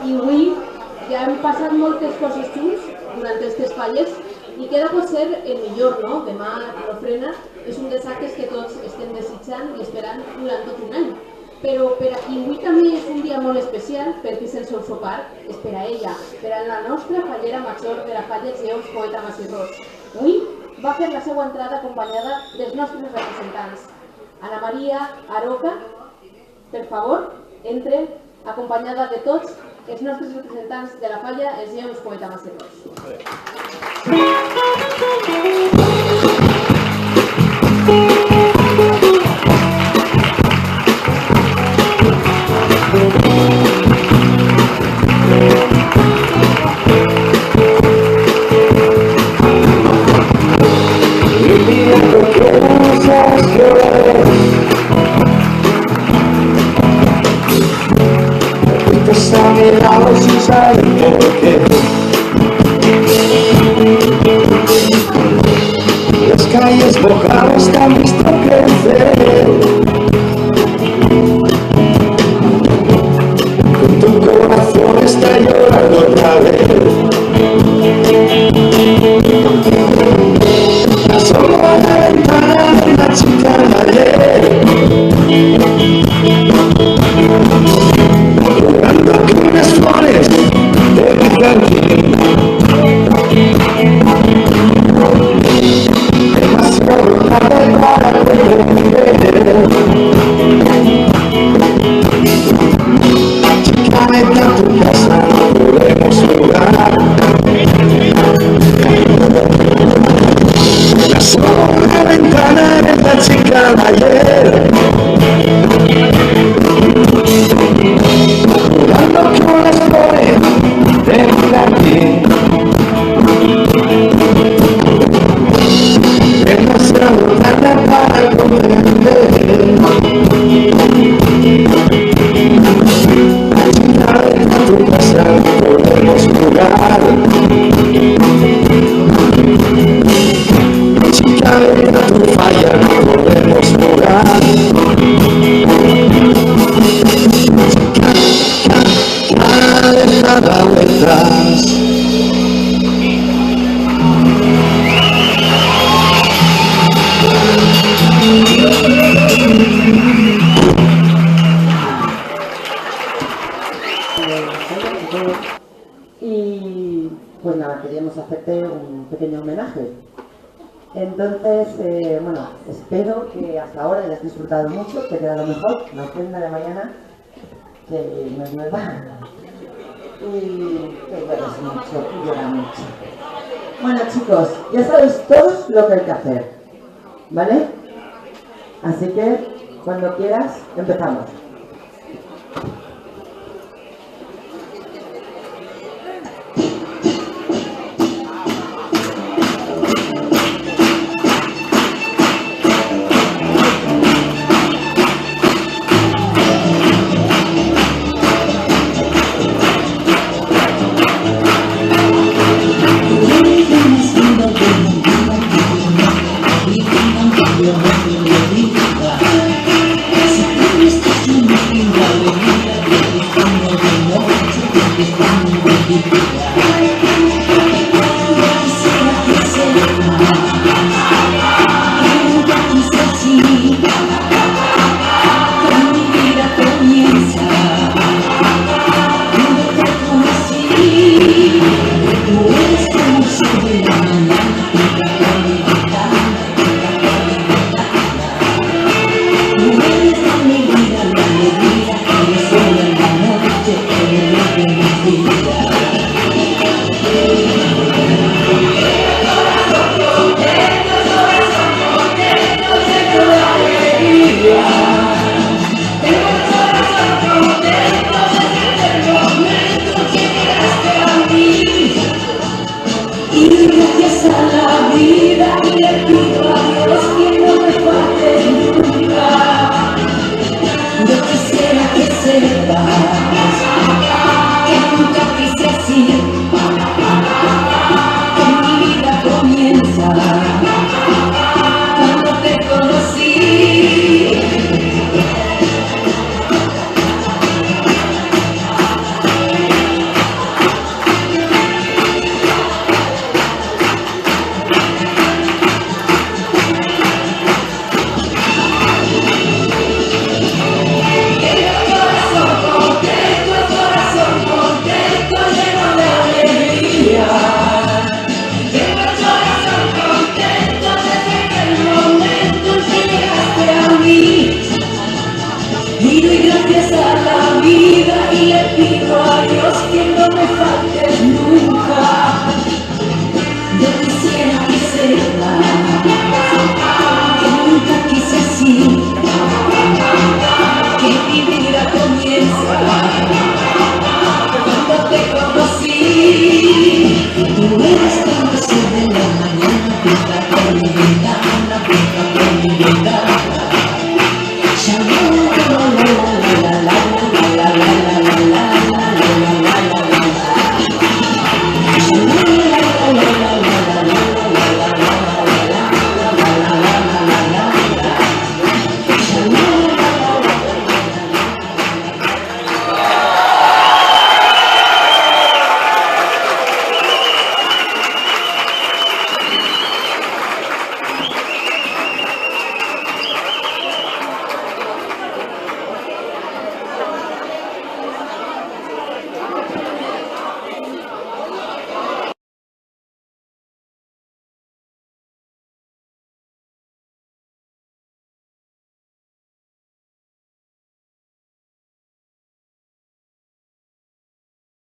I avui ja hem passat moltes coses junts durant aquestes falles i queda potser el millor, no? Demà l'ofrena és un dels actes que tots estem desitjant i esperant durant tot un any. Però per a qui avui també és un dia molt especial, perquè és el seu sopar, és per a ella, per a la nostra fallera major de la falla Els Lleons Poeta Masirós. Avui va fer la seva entrada acompanyada dels nostres representants. Ana Maria Aroca, per favor, entre acompanyada de tots els nostres representants de la falla Els Lleons Poeta Masirós. Sin saber por qué las calles mojadas te han visto crecer, con tu corazón está llorando otra vez. Asoma a la ventana de una chica de ayer, jugando con unas flores de mi jardín. Demasiado tarde para comprender. Chica, vete a tu casa, no podemos jugar. La sola ventana es la chica de ayer, jugando con las flores de mi jardín. Demasiado tarde para comprender. Chica, vete a tu casa, podemos jugar. Chica, vete a tu falla, podemos jugar. Chica, deja dar vueltas. Y pues nada, queríamos hacerte un pequeño homenaje. Entonces, bueno, espero que hasta ahora hayas disfrutado mucho, que queda lo mejor, la ofrenda de mañana, que no es nueva, y que llores mucho, y llora mucho. Bueno chicos, ya sabéis todos lo que hay que hacer, ¿vale? Así que, cuando quieras, empezamos. vida.